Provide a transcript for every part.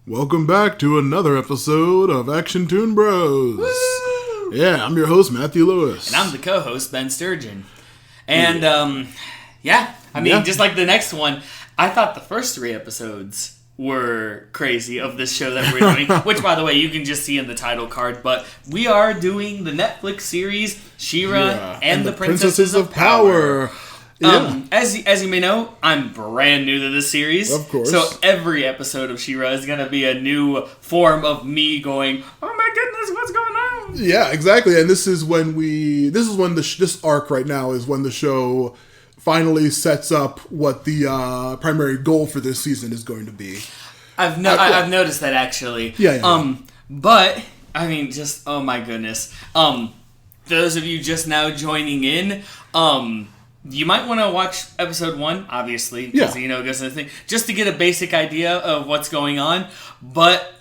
Welcome back to another episode of Action Toon Bros. Woo! Yeah, I'm your host, Matthew Lewis. And I'm the co-host, Ben Sturgeon. And, just like the next one, I thought the first 3 episodes were crazy of this show that we're doing, which, by the way, you can just see in the title card, but we are doing the Netflix series She-Ra and the Princesses of Power. Yeah. As you may know, I'm brand new to this series. Of course. So every episode of She-Ra is going to be a new form of me going, oh my goodness, what's going on? Yeah, exactly. And this is when this arc right now is when the show finally sets up what the primary goal for this season is going to be. I've noticed that actually. Yeah. But I mean, just oh my goodness. Those of you just now joining in, you might want to watch episode 1, obviously, because goes to the thing, just to get a basic idea of what's going on. But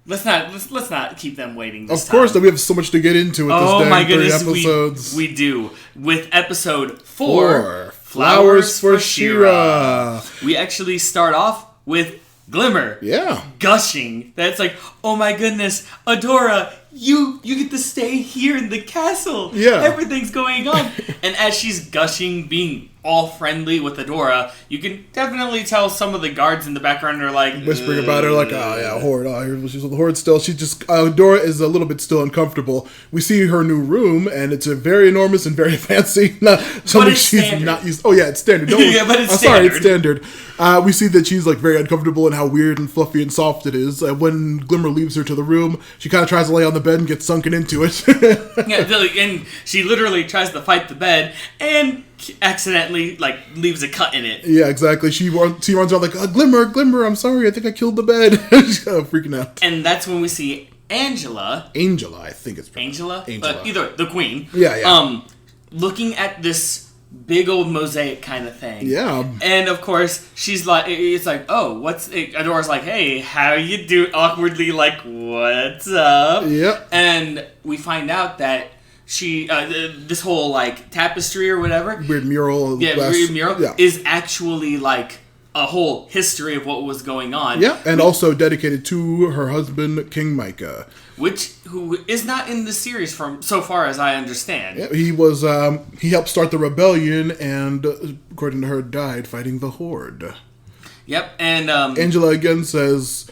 let's not keep them waiting. This of course, we have so much to get into with this my goodness, 3 episodes. We do with episode 4, Flowers for She-Ra. We actually start off with Glimmer. Yeah. Gushing. That's like, oh my goodness, Adora, you get to stay here in the castle. Yeah. Everything's going on. And as she's gushing, being all friendly with Adora, you can definitely tell some of the guards in the background are like... whispering about her like, oh yeah, Horde. Oh, she's with the Horde still. She's just... Adora is a little bit still uncomfortable. We see her new room, and it's a very enormous and very fancy. Something she's standard. Not used... Oh yeah, it's standard. No, yeah, but it's standard. Sorry, it's standard. We see that she's like very uncomfortable and how weird and fluffy and soft it is. When Glimmer leaves her to the room, she kind of tries to lay on the bed and gets sunken into it. Yeah, and she literally tries to fight the bed, and accidentally leaves a cut in it. Yeah, exactly. She runs around like, Glimmer, I'm sorry, I think I killed the bed. She's freaking out. And that's when we see Angela, I think it's pronounced. Angela. Either the queen. Yeah. Looking at this big old mosaic kind of thing. Yeah. And of course, she's like, it's like, oh, what's it? Adora's like, hey, how you do? Awkwardly like, what's up? Yep. And we find out that she, this whole tapestry or whatever. Weird mural. Weird mural is actually a whole history of what was going on. Yeah, and also dedicated to her husband, King Micah. Who is not in the series from so far as I understand. Yeah, he was, he helped start the rebellion and, according to her, died fighting the Horde. Yep, and, Angela again says,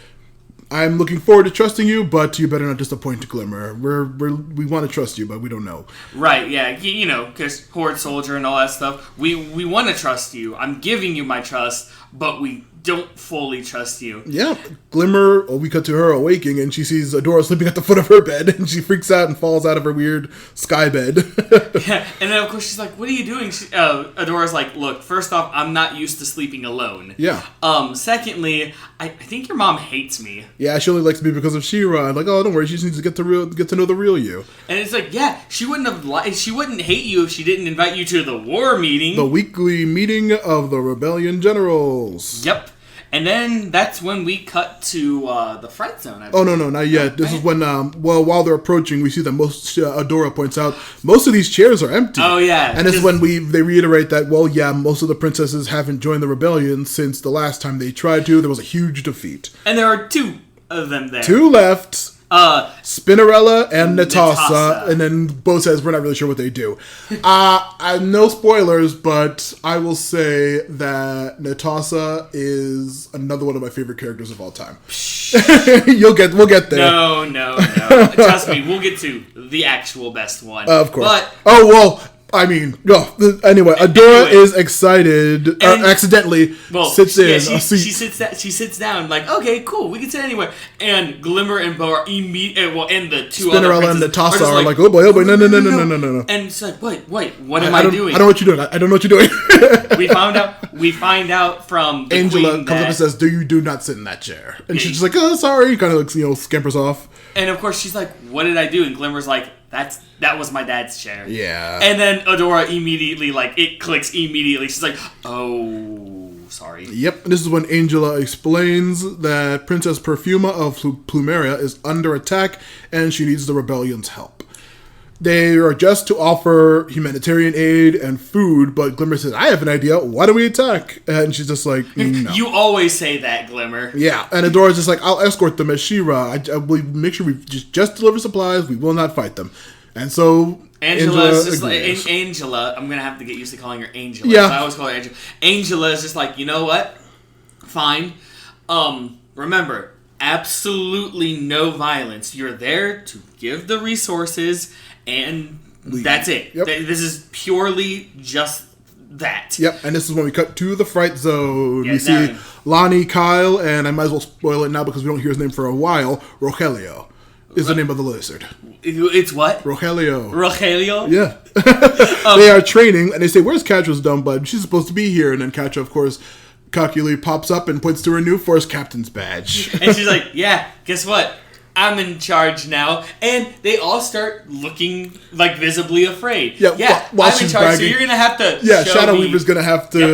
I'm looking forward to trusting you, but you better not disappoint Glimmer. We want to trust you, but we don't know. Right, yeah, because Horde soldier and all that stuff. We want to trust you. I'm giving you my trust, but we don't fully trust you. Yeah, Glimmer, we cut to her awaking, and she sees Adora sleeping at the foot of her bed, and she freaks out and falls out of her weird sky bed. Yeah, and then of course she's like, what are you doing? Adora's like, look, first off, I'm not used to sleeping alone. Yeah. Secondly, I think your mom hates me. Yeah, she only likes me because of She-Ra. I'm like, oh, don't worry, she just needs to get to know the real you. And it's like, yeah, she wouldn't hate you if she didn't invite you to the war meeting. The weekly meeting of the Rebellion Generals. Yep. And then that's when we cut to the friend zone. Oh, no, not yet. This is when, while they're approaching, we see that Adora points out, most of these chairs are empty. Oh, yeah. And it's when they reiterate that, most of the princesses haven't joined the rebellion since the last time they tried to. There was a huge defeat. And there are 2 of them there. 2 left. Spinnerella and Natasa, and then Bo says we're not really sure what they do. No spoilers, but I will say that Natasa is another one of my favorite characters of all time. We'll get there. No. Trust me, we'll get to the actual best one. Of course. But anyway, Adora is excited. Accidentally sits in. She sits down. Like, okay, cool, we can sit anywhere. And Glimmer and Bo are and the 2 Spinnerella other and Natasa are like, oh boy, no. And it's like, wait, what am I doing? I don't know what you're doing. I don't know what you're doing. We find out from the Angela queen comes up and says, do not sit in that chair. And she's just like, oh, sorry. Kind of scampers off. And of course she's like, what did I do? And Glimmer's like, that was my dad's chair. Yeah. And then Adora immediately, it clicks immediately. She's like, oh, sorry. Yep. This is when Angela explains that Princess Perfuma of Plumeria is under attack and she needs the rebellion's help. They are just to offer humanitarian aid and food, but Glimmer says, I have an idea. Why don't we attack? And she's just like, no. You always say that, Glimmer. Yeah, and Adora's just like, I'll escort them as She-Ra. I will make sure we just deliver supplies. We will not fight them. And so Angela's just like, Angela, I'm going to have to get used to calling her Angela. Yeah. I always call her Angela. Angela is just like, you know what? Fine. Remember, absolutely no violence. You're there to give the resources, and that's it. Yep. This is purely just that. Yep, and this is when we cut to the Fright Zone. Yeah, we see Lonnie, Kyle, and I might as well spoil it now because we don't hear his name for a while. Rogelio is the name of the lizard. It's what? Rogelio. Rogelio? Yeah. They are training, and they say, where's Katra's dumb bud? She's supposed to be here. And then Katra, of course, cockily pops up and points to her new Force Captain's badge. And she's like, yeah, guess what? I'm in charge now. And they all start looking, like, visibly afraid. Yeah, while I'm in she's charge, bragging. so you're going to have to Shadow me. Weaver's going to have to... Yep.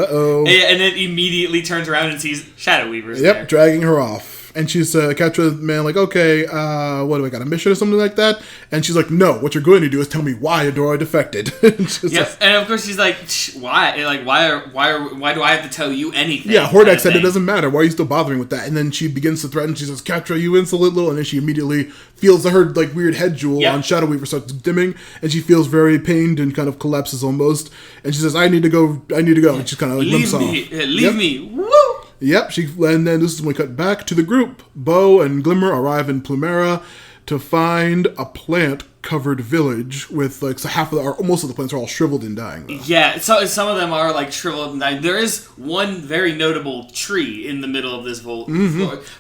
Uh-oh. And then immediately turns around and sees Shadow Weaver's Yep, there. dragging her off. And she's, Katra's man, like, okay, what do I got, a mission or something like that? And she's like, no, what you're going to do is tell me why Adora defected. Yep, and of course she's like, why? Like, why do I have to tell you anything? Yeah, Horde said it doesn't matter. Why are you still bothering with that? And then she begins to threaten. She says, Katra, you insolent little... And then she immediately feels her, like, weird head jewel on Shadow Weaver starts dimming. And she feels very pained and kind of collapses almost. And she says, I need to go. And she's kind of like, limps off. Leave me. Woo! Yep, and then this is when we cut back to the group. Bo and Glimmer arrive in Plumera to find a plant-covered village with, like, so most of the plants are all shriveled and dying, though. Yeah, so some of them are, like, shriveled and dying. There is one very notable tree in the middle of this floor.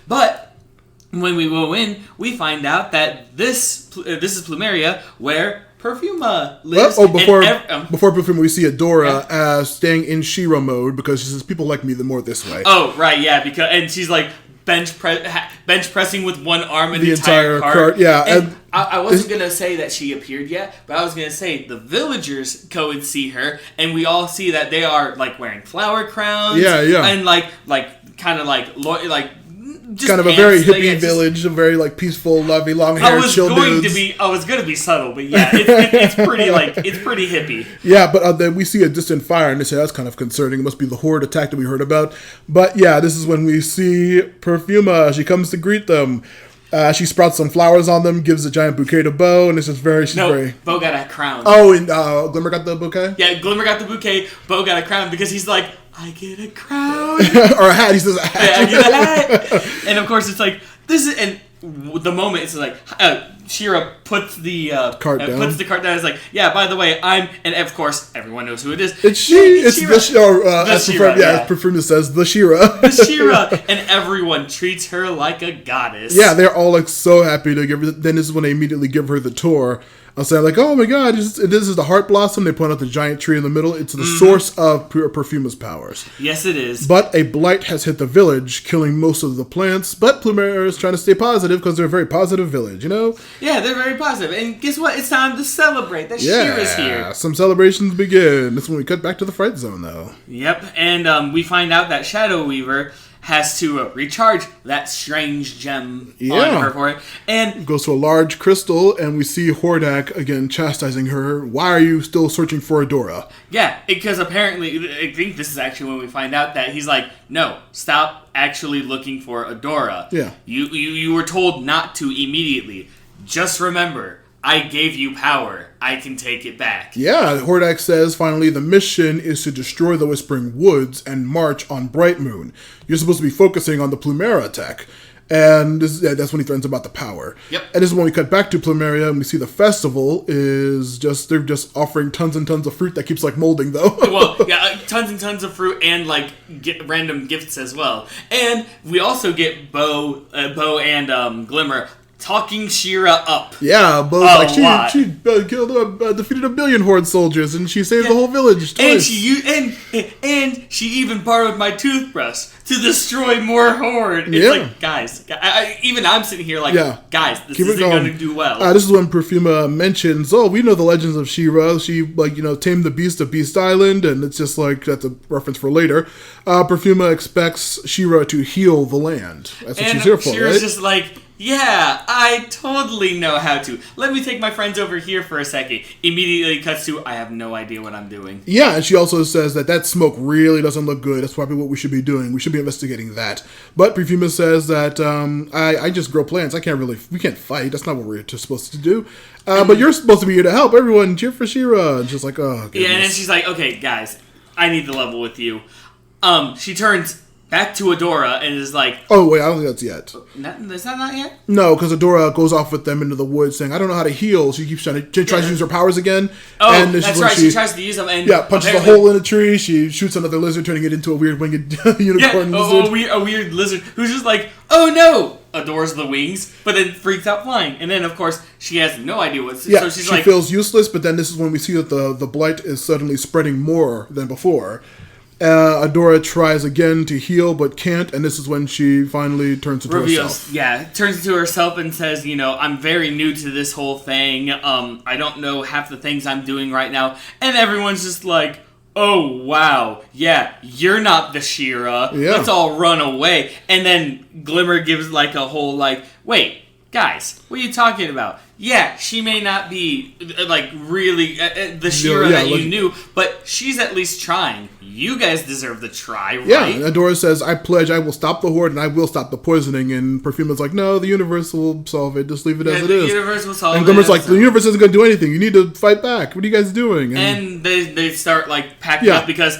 But when we go in, we find out that this is Plumeria, where Perfuma lives. Before Perfuma, we see Adora staying in She-Ra mode because she says, people like me the more this way. Oh, right, yeah, and she's like bench pressing with one arm and the entire cart. Yeah. And I wasn't going to say that she appeared yet, but I was going to say the villagers go and see her, and we all see that they are, like, wearing flower crowns. Yeah. And, kind of just kind of a very hippie village, a very, like, peaceful, lovely, long-haired, chill dudes. I was going to be subtle, but yeah, it's pretty, like, it's pretty hippie. Yeah, but then we see a distant fire, and they say that's kind of concerning. It must be the Horde attack that we heard about. But yeah, this is when we see Perfuma. She comes to greet them. She sprouts some flowers on them, gives a giant bouquet to Bo, and it's just very... Bo got a crown. Oh, and Glimmer got the bouquet? Yeah, Glimmer got the bouquet, Bo got a crown, because he's like, I get a crown. Or a hat. He says a hat. I get a hat. And of course it's like, this is... And the moment it's like, She-Ra puts the cart down. Puts the cart down. It's like, yeah, by the way, I'm... And of course, everyone knows who it is. It's the She-Ra. The She-Ra, as Perfuma says, the She-Ra. The She-Ra. And everyone treats her like a goddess. Yeah, they're all, like, so happy to give her... Then this is when they immediately give her the tour. I'll say, like, oh my god, this is the Heart Blossom. They point out the giant tree in the middle. It's the source of Perfuma's powers. Yes, it is. But a blight has hit the village, killing most of the plants. But Plumera is trying to stay positive because they're a very positive village, you know? Yeah, they're very positive. And guess what? It's time to celebrate that She-Ra's here. Yeah, some celebrations begin. This is when we cut back to the Fright Zone, though. Yep, and we find out that Shadow Weaver has to recharge that strange gem on her for it. And goes to a large crystal, and we see Hordak again chastising her. Why are you still searching for Adora? Yeah, because apparently, I think this is actually when we find out that he's like, no, stop actually looking for Adora. Yeah. You were told not to immediately. Just remember, I gave you power. I can take it back. Yeah, Hordak says, finally, the mission is to destroy the Whispering Woods and march on Bright Moon. You're supposed to be focusing on the Plumera attack. And that's when he threatens about the power. Yep. And this is when we cut back to Plumeria, and we see the festival is they're just offering tons and tons of fruit that keeps, like, molding, though. Well, yeah, tons and tons of fruit and, like, random gifts as well. And we also get Bo and Glimmer talking She-Ra up. Yeah, Bo's like, she defeated 1 billion Horde soldiers, and she saved the whole village twice. And she even borrowed my toothbrush to destroy more Horde. It's like, guys, even I'm sitting here like, guys, this isn't going to do well. This is when Perfuma mentions, we know the legends of She-Ra. She, tamed the beast of Beast Island, and it's just like, that's a reference for later. Perfuma expects She-Ra to heal the land. That's what she's here for, She-Ra's right? just like, yeah, I totally know how to. Let me take my friends over here for a second. Immediately cuts to, I have no idea what I'm doing. Yeah, and she also says that smoke really doesn't look good. That's probably what we should be doing. We should be investigating that. But Perfuma says that, I just grow plants. We can't fight. That's not what we're supposed to do. But you're supposed to be here to help. Everyone cheer for She-Ra. And she's like, oh, goodness. Yeah, and then she's like, okay, guys, I need to level with you. She turns back to Adora and is like... Oh, wait, I don't think that's yet. Is that not yet? No, because Adora goes off with them into the woods saying, I don't know how to heal. She keeps trying to use her powers again. Oh, and that's right. She tries to use them. And punches a hole in a tree. She shoots another lizard, turning it into a weird winged unicorn lizard. A weird lizard who's just like, oh no! Adores the wings, but then freaks out flying. And then, of course, she has no idea what's... Yeah, so she feels useless, but then this is when we see that the blight is suddenly spreading more than before. Adora tries again to heal, but can't, and this is when she finally turns into herself. Yeah, turns into herself and says, I'm very new to this whole thing. I don't know half the things I'm doing right now. And everyone's just like, oh, wow. Yeah, you're not the She-Ra. Yeah. Let's all run away. And then Glimmer gives like a whole wait, guys, what are you talking about? Yeah, she may not be really the She-Ra that you knew, but she's at least trying. You guys deserve the try, right? Yeah, and Adora says, I pledge I will stop the Horde and I will stop the poisoning. And Perfuma's like, no, the universe will solve it. Just leave it as it is. The universe will solve it. And Glimmer's like, the universe isn't going to do anything. You need to fight back. What are you guys doing? And they start packing up because,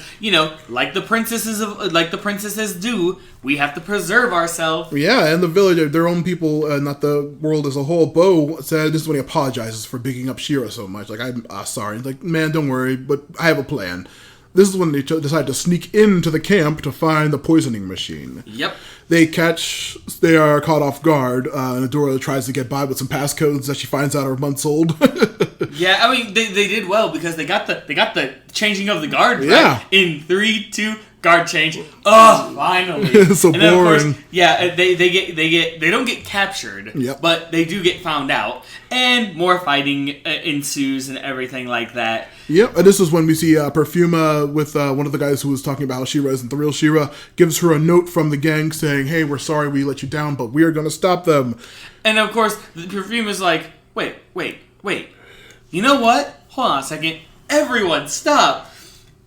like the princesses do, we have to preserve ourselves. Yeah, and the village, their own people, not the world as a whole. Bo said this is when he apologizes for bigging up She-Ra so much. I'm sorry. He's like, man, don't worry, but I have a plan. This is when they decide to sneak into the camp to find the poisoning machine. Yep. They are caught off guard, and Adora tries to get by with some passcodes that she finds out are months old. Yeah, I mean, they did well because they got the changing of the guard right. Yeah. In 3, 2, guard change. Oh, finally. It's so boring. Of course, yeah, they don't get captured, yep. But they do get found out, and more fighting ensues and everything like that. Yep, and this is when we see Perfuma with one of the guys who was talking about how She-Ra isn't the real She-Ra, gives her a note from the gang saying, hey, we're sorry we let you down, but we are going to stop them. And of course, the Perfuma's like, wait. You know what? Hold on a second. Everyone, stop.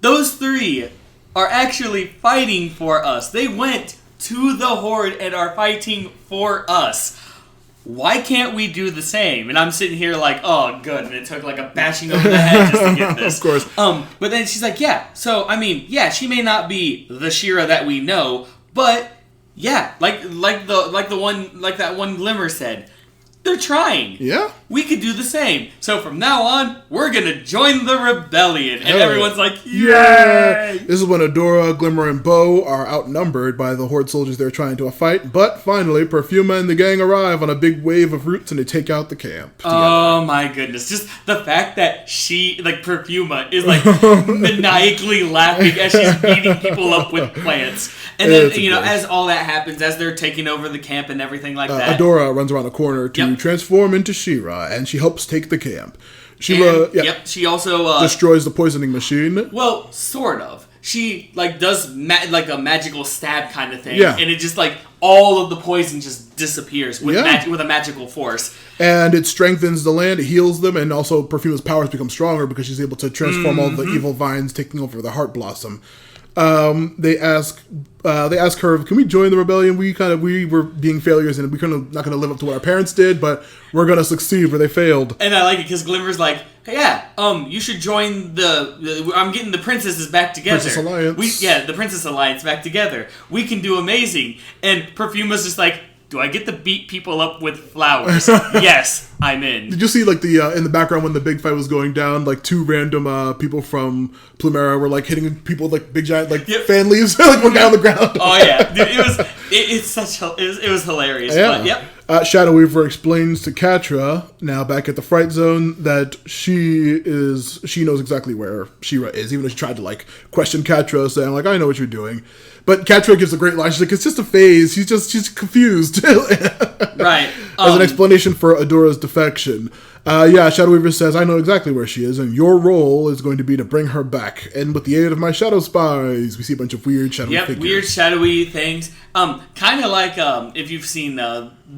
Those 3 are actually fighting for us. They went to the Horde and are fighting for us. Why can't we do the same? And I'm sitting here like, oh, good. And it took a bashing over the head just to get this. Of course. But then she's like, yeah. So, I mean, yeah, she may not be the She-Ra that we know, but yeah, like that one Glimmer said. They're trying. Yeah. We could do the same. So from now on, we're going to join the rebellion. And everyone's like, yay! This is when Adora, Glimmer, and Bo are outnumbered by the Horde soldiers they're trying to fight. But finally, Perfuma and the gang arrive on a big wave of roots and they take out the camp together. Oh my goodness. Just the fact that Perfuma is maniacally laughing as she's beating people up with plants. And then, as all that happens, as they're taking over the camp and everything like that. Adora runs around a corner to transform into She-Ra, and she helps take the camp. She-Ra, she also destroys the poisoning machine. Well, sort of. She does a magical stab kind of thing, and it just all of the poison just disappears with with a magical force. And it strengthens the land, it heals them, and also Perfuma's powers become stronger because she's able to transform all the evil vines, taking over the Heart Blossom. They ask her, can we join the rebellion? We were being failures and we're not going to live up to what our parents did, but we're going to succeed where they failed. And I like it because Glimmer's like, hey, you should join I'm getting the princesses back together. Princess Alliance. The Princess Alliance back together. We can do amazing. And Perfuma's just like, do I get to beat people up with flowers? Yes, I'm in. Did you see in the background when the big fight was going down, 2 random people from Plumera were hitting people with big giant fan leaves one guy on the ground? Oh yeah, dude, it was hilarious. Yeah. But, Shadow Weaver explains to Catra, now back at the Fright Zone, that she knows exactly where She-Ra is, even though she tried to question Catra, saying I know what you're doing. But Catra gives a great line. She's like, it's just a phase. She's confused. Right. As an explanation for Adora's defection. Shadow Weaver says, I know exactly where she is, and your role is going to be to bring her back. And with the aid of my shadow spies, we see a bunch of weird shadowy figures. Weird shadowy things. Kind of like if you've seen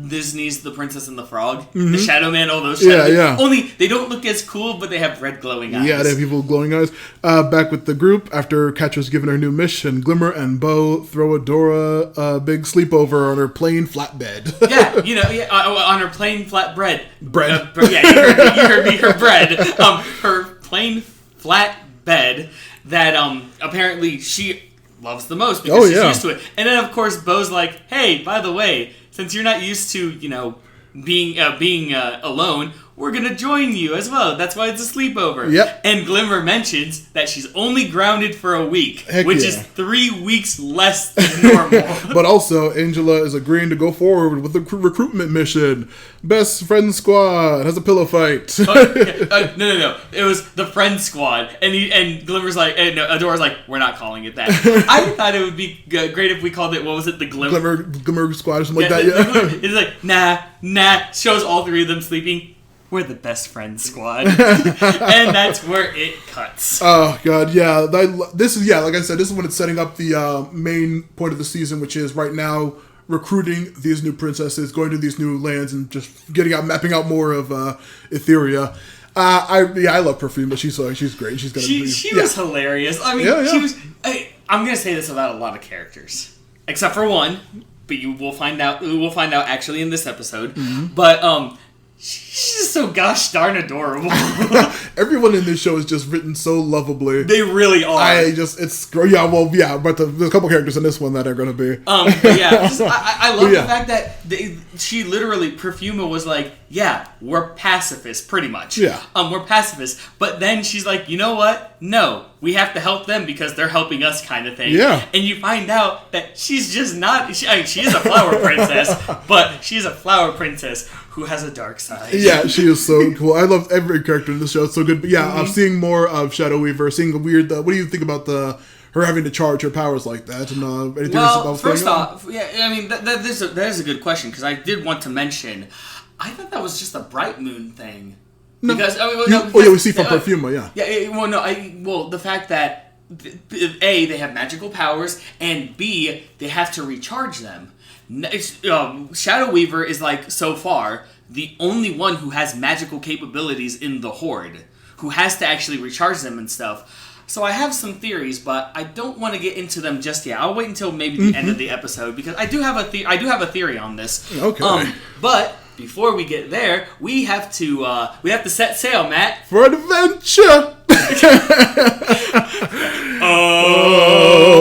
Disney's The Princess and the Frog, the Shadow Man, all those shadows. Yeah. Only they don't look as cool, but they have red glowing eyes. Yeah, they have people with glowing eyes. Back with the group, after Catra's given her new mission, Glimmer and Bo throw Adora a big sleepover on her plain flat bed. On her plain flat bread. Bread. You heard me, her bread. Her plain flat bed that apparently she loves the most because she's used to it. And then of course Bo's like, hey, by the way, since you're not used to being alone, we're gonna join you as well. That's why it's a sleepover. Yep. And Glimmer mentions that she's only grounded for a week, which is 3 weeks less than normal. But also, Angela is agreeing to go forward with the recruitment mission. Best friend squad has a pillow fight. No. It was the friend squad, and Glimmer's like, Adora's like, we're not calling it that. I thought it would be great if we called it, what was it, the Glimmer squad or something like that. Yeah. It's like, nah. Shows all three of them sleeping. We're the best friend squad. And that's where it cuts. Oh, God, yeah. This is, like I said, this is when it's setting up the main point of the season, which is right now recruiting these new princesses, going to these new lands, and just mapping out more of Etheria. I love Perfuma. She's great. She was hilarious. I mean, she was... I'm going to say this about a lot of characters. Except for one, but you will find out. We will find out actually in this episode. Mm-hmm. But, she's just so gosh darn adorable. Everyone in this show is just written so lovably. They really are. But there's a couple characters in this one that are going to be. I love the fact that she literally, Perfuma was like, we're pacifists, pretty much. Yeah. We're pacifists. But then she's like, you know what? No, we have to help them because they're helping us, kind of thing. Yeah. And you find out that she's just not, she is a flower princess, but she's a flower princess who has a dark side. Yeah, she is so cool. I love every character in the show. It's so good. But I'm seeing more of Shadow Weaver, seeing the weird, what do you think about her having to charge her powers like that? And anything else first off, I mean, that is a good question, because I did want to mention, I thought that was just a Bright Moon thing. No. Because, we see from Perfuma, the fact that, A, they have magical powers, and B, they have to recharge them. Shadow Weaver is, so far, the only one who has magical capabilities in the Horde, who has to actually recharge them and stuff. So I have some theories, but I don't want to get into them just yet. I'll wait until maybe the end of the episode, because I do have a theory on this. Okay. But before we get there, we have to set sail, Matt, for adventure.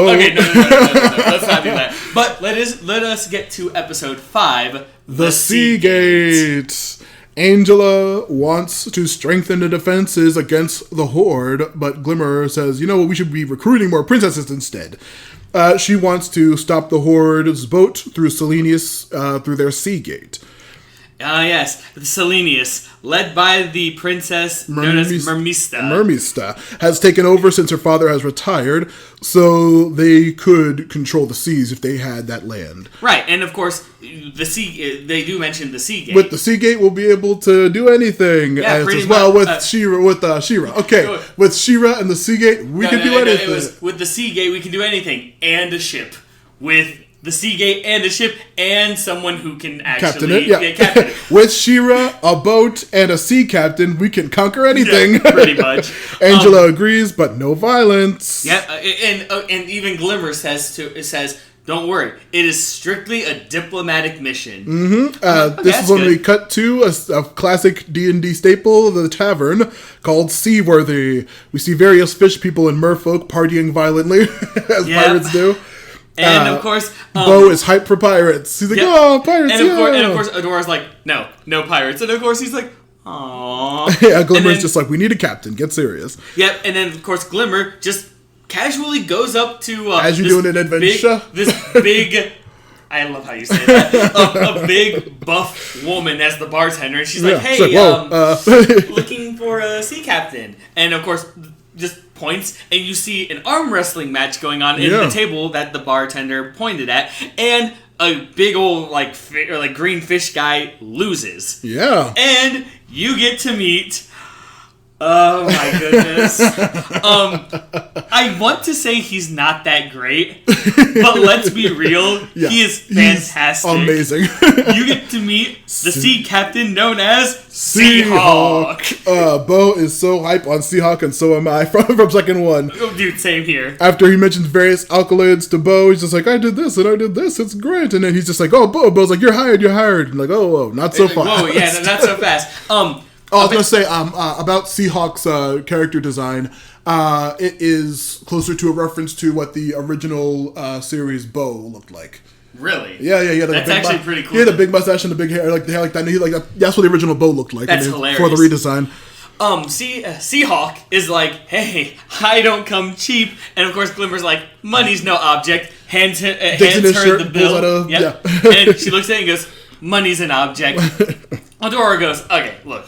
Okay, no, let's not do that. But let us get to episode 5, The Sea Gate. Angela wants to strengthen the defenses against the Horde, but Glimmer says, we should be recruiting more princesses instead. She wants to stop the Horde's boat through Selenius through their Sea Gate. Yes, Selenius, led by the princess known as Mermista. Mermista has taken over since her father has retired, so they could control the seas if they had that land. Right, and of course, they do mention the Sea Gate. With the Sea Gate, we'll be able to do anything. With She-Ra. Okay, with She-Ra and the Sea Gate, we can do anything. With the Sea Gate, we can do anything, and a ship. With the Sea Gate and a ship and someone who can actually captain it. With She-Ra, a boat, and a sea captain, we can conquer anything. Yeah, pretty much. Angela agrees, but no violence. Yeah, and even Glimmer says, don't worry, it is strictly a diplomatic mission. Mm-hmm. This is when we cut to a classic D&D staple, the tavern, called Seaworthy. We see various fish people and merfolk partying violently, as pirates do. And of course, Bo is hyped for pirates. He's like, pirates, and of course, Adora's like, no pirates. And of course, he's like, aww. Yeah, Glimmer's just like, we need a captain. Get serious. Yep, and then, of course, Glimmer just casually goes up to... as you're doing an adventure? This big... I love how you say that. A big, buff woman as the bartender. And she's like, hey, looking for a sea captain. And, of course... just points, and you see an arm wrestling match going on in the table that the bartender pointed at, and a big old green fish guy loses. Yeah. And you get to meet. Oh my goodness. I want to say he's not that great, but let's be real, he is fantastic. He's amazing. You get to meet the sea captain known as Seahawk. Bo is so hype on Seahawk, and so am I from second one. Oh, dude, same here. After he mentions various accolades to Bo, he's just like, I did this and I did this, it's great. And then he's just like, oh, Bo's like, you're hired. And like, oh, not so fast. Whoa, yeah, not so fast. I was going to say, about Seahawk's character design, it is closer to a reference to what the original series Bo looked like. Really? Yeah. That's actually pretty cool. He had the big mustache and the big hair, like the hair like that. That's what the original Bo looked like. That's hilarious. For the redesign. Seahawk is like, hey, I don't come cheap. And of course, Glimmer's like, money's no object. Hands her the bill. Yeah. And she looks at it and goes, money's an object. Adora goes, okay, look.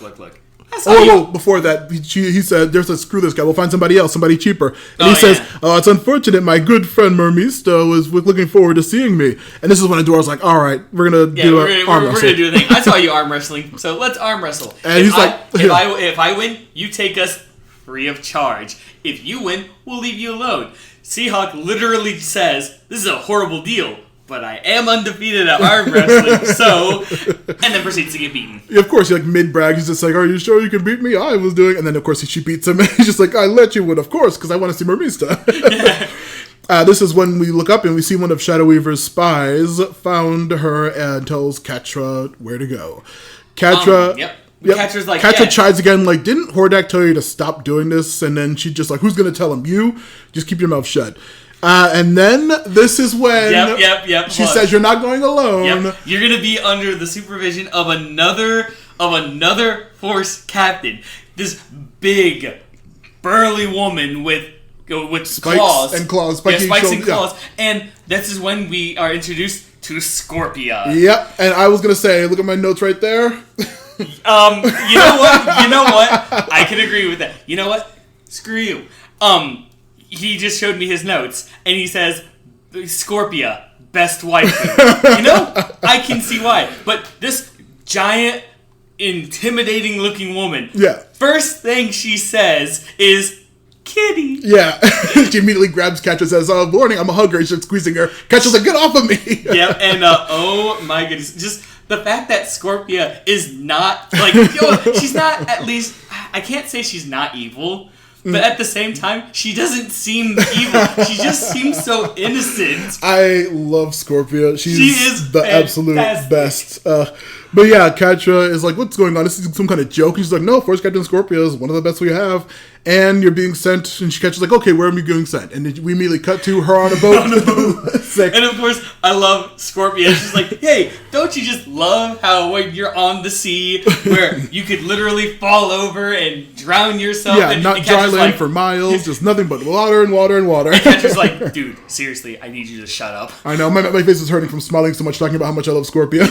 Before that, he said, there's a screw this guy, we'll find somebody else, somebody cheaper. And he says, it's unfortunate, my good friend Mermista was looking forward to seeing me. And this is when Adora's like, alright, we're going to do an arm wrestle. We're going to do a thing. I saw you arm wrestling, so let's arm wrestle. And he's like, if I win, you take us free of charge. If you win, we'll leave you alone. Seahawk literally says, this is a horrible deal, but I am undefeated at arm wrestling, so... And then proceeds to get beaten. Yeah, of course, he mid-brag, he's just like, are you sure you can beat me? I was doing... And then, of course, she beats him, and he's just like, I let you win, of course, because I want to see Mermista. This is when we look up, and we see one of Shadow Weaver's spies found her and tells Catra where to go. Catra... Yep. Catra's like, Catra chides again, like, didn't Hordak tell you to stop doing this? And then she just like, who's going to tell him? You? Just keep your mouth shut. And then this is when she says you're not going alone. Yep. You're going to be under the supervision of another force captain. This big, burly woman with spikes claws. And claws. Spikes and claws. And this is when we are introduced to Scorpia. Yep. And I was going to say, look at my notes right there. You know what? I can agree with that. You know what? Screw you. He just showed me his notes, and he says, Scorpia, best wife. I can see why. But this giant, intimidating-looking woman, first thing she says is, kitty. Yeah. She immediately grabs Catra and says, warning, I'm a hugger. And she starts squeezing her. Catra's like, get off of me. Yep, and oh my goodness. Just the fact that Scorpia is not, she's not at least, I can't say she's not evil. But at the same time, she doesn't seem evil. She just seems so innocent. I love Scorpia. She is the fantastic. Absolute best. But yeah, Catra is like, what's going on? This is some kind of joke. He's like, no, Force Captain Scorpia is one of the best we have. And you're being sent. And Catra's like, okay, where am I being sent? And we immediately cut to her on a boat. And of course, I love Scorpia. She's like, hey, don't you just love how when you're on the sea where you could literally fall over and drown yourself? Yeah, and not dry land for miles, just nothing but water and water and water. And Catra's like, dude, seriously, I need you to shut up. I know, my face is hurting from smiling so much talking about how much I love Scorpia.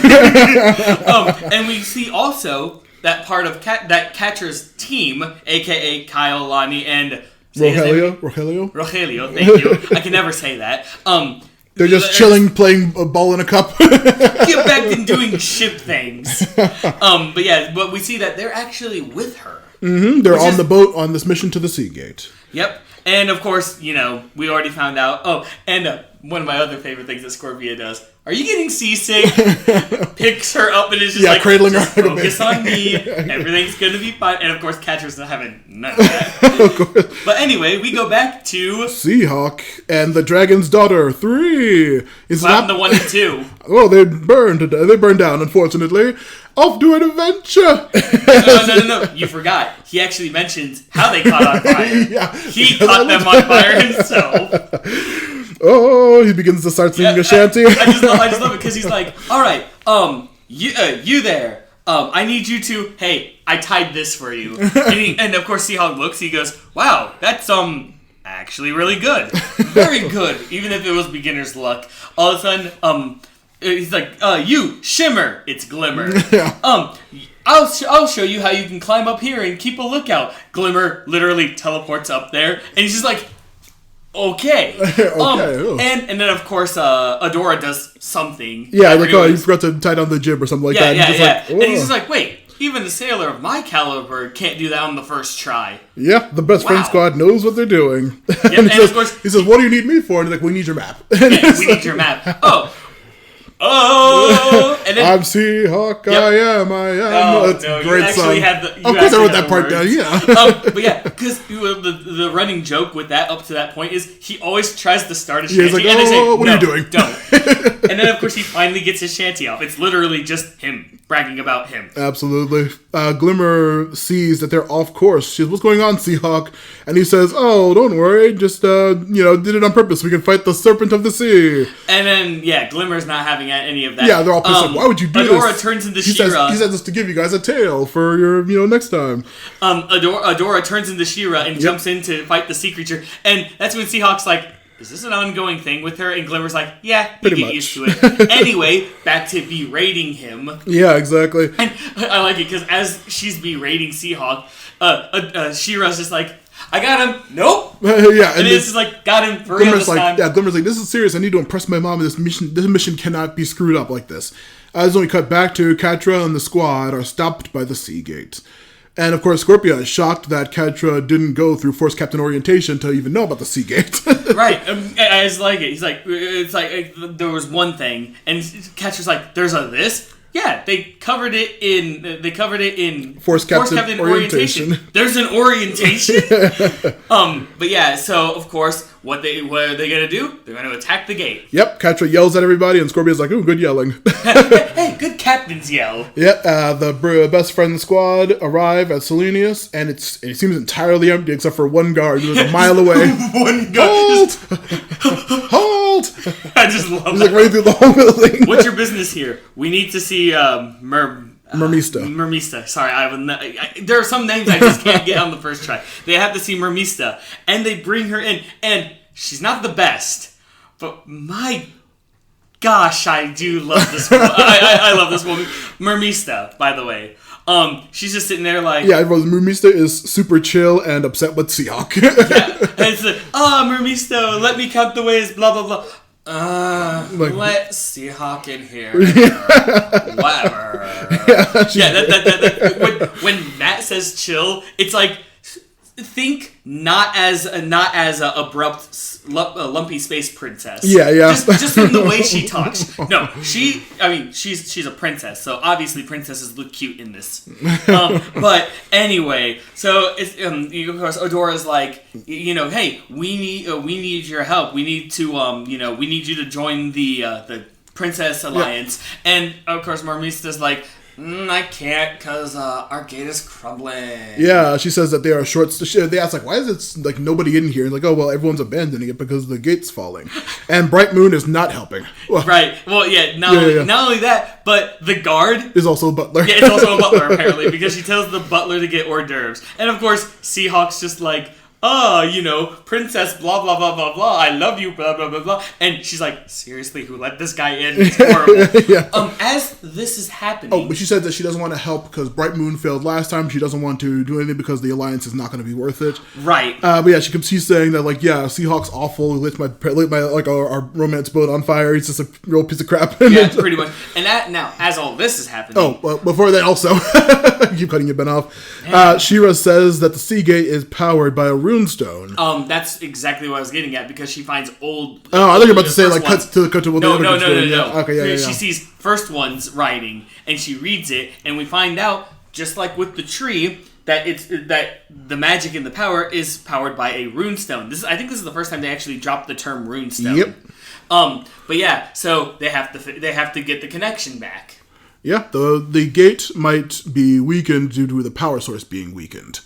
And we see also that part of Catra's team, a.k.a. Kyle, Lonnie, and... Rogelio, thank you. I can never say that. They're just chilling, playing a ball in a cup. Get back and doing ship things. But we see that they're actually with her. Mm-hmm. They're on the boat on this mission to the Seagate. Yep. And of course, we already found out. Oh, and one of my other favorite things that Scorpia does. Are you getting seasick? Picks her up and is just like, cradling her. Focus on me. Everything's going to be fine. And of course, Catra's not having none of that. Of course. But anyway, we go back to... Seahawk and the Dragon's Daughter 3. The 1 and 2. Oh, they burned down, unfortunately. Off to an adventure. No. You forgot. He actually mentions how they caught on fire. He caught them on fire himself. Oh, he begins to start singing a shanty. I just love it because he's like, all right, you there. I need you to, hey, I tied this for you. And of course, Seahawk looks, he goes, wow, that's, actually really good. Very good, even if it was beginner's luck. All of a sudden, he's like, you, Shimmer, it's Glimmer. Yeah. I'll show you how you can climb up here and keep a lookout. Glimmer literally teleports up there, and he's just like, okay. Okay. And then of course Adora does something. Yeah, like, oh, you forgot to tie down the jib or something like that. Yeah. And he's just like, wait, even a sailor of my caliber can't do that on the first try. Yeah, the best friend squad knows what they're doing. Yeah, and of course he says, "What do you need me for?" And he's like, "We need your map." We need your map. And then, I'm Seahawk. Yep. I am. Oh, That's no, great you actually song. had the. Of course, I wrote that part down. Yeah. But yeah, because the running joke with that up to that point is he always tries to start a shanty. He's like, and they say, what are you doing? Don't. And then of course he finally gets his shanty off. It's literally just him bragging about him. Absolutely. Glimmer sees that they're off course. She says, "What's going on, Seahawk?" And he says, "Oh, don't worry. Just did it on purpose. We can fight the serpent of the sea." And then Glimmer's not having any of that. Yeah, they're all pissed off. Why would you do this? Adora turns into She-Ra. He says this to give you guys a tail for your next time. Adora turns into She-Ra and jumps in to fight the sea creature. And that's when Seahawk's like, is this an ongoing thing with her? And Glimmer's like, yeah, you get used to it. Anyway, back to berating him. Yeah, exactly. And I like it because as she's berating Seahawk, She-Ra's just like, I got him. Nope. Yeah, and it's just like, got him for real this time. Yeah, Glimmer's like, this is serious. I need to impress my mom. This mission cannot be screwed up like this. As only cut back to Catra and the squad are stopped by the sea gate. And of course, Scorpia is shocked that Catra didn't go through Force Captain orientation to even know about the sea gate. Right. I just like it. He's like, it's like there was one thing, and Catra's like, there's a this. Yeah, they covered it in Force Captain orientation. There's an orientation. But yeah, so of course, what are they gonna do? They're gonna attack the gate. Yep, Catra yells at everybody, and Scorpia's like, "Ooh, good yelling." Hey, good captain's yell. Yep, the best friend squad arrive at Selenius, and it seems entirely empty except for one guard who's a mile away. One guard. Hold! I just love He's that. like running through the whole building. What's your business here? We need to see Mermista. Mermista. Sorry, there are some names I just can't get on the first try. They have to see Mermista, and they bring her in, and she's not the best, but my gosh, I do love this woman. I love this woman. Mermista, by the way. She's just sitting there like... Yeah, Mermista is super chill and upset with Seahawk. Yeah, and it's like, Mermista, let me count the ways, blah, blah, blah. Let Seahawk in here. Whatever. When Matt says chill, it's like, think not as a abrupt, lumpy space princess. Yeah. Just from the way she talks. No, she's a princess, so obviously princesses look cute in this. But anyway, so it's, of course Adora's like, hey, we need your help. We need to we need you to join the Princess Alliance. Yeah. And of course Mermista's like, I can't because our gate is crumbling. Yeah, she says that they are short. They ask, like, why is it like nobody in here? And like, oh, well, everyone's abandoning it because the gate's falling. And Bright Moon is not helping. Well, right. Well, yeah, not only that, but the guard is also a butler. Yeah, it's also a butler, apparently, because she tells the butler to get hors d'oeuvres. And of course, Seahawk's just like, princess, blah, blah, blah, blah, blah, I love you, blah, blah, blah, blah. And she's like, seriously, who let this guy in? It's horrible. Yeah. As this is happening... Oh, but she said that she doesn't want to help because Bright Moon failed last time. She doesn't want to do anything because the alliance is not going to be worth it. Right. But yeah, she's saying that, like, yeah, Seahawk's awful. He lit my like, our romance boat on fire. He's just a real piece of crap. Yeah, pretty much. And now, as all this is happening... Oh, well, before that also... keep cutting your Ben off. She-Ra says that the Sea Gate is powered by a runestone. That's exactly what I was getting at because she finds old. Oh, I thought you were about to say like cut to what no. Okay, yeah. She sees first one's writing and she reads it, and we find out, just like with the tree, that the magic and the power is powered by a runestone. I think this is the first time they actually dropped the term runestone. Yep. But yeah, so they have to get the connection back. Yeah, the gate might be weakened due to the power source being weakened.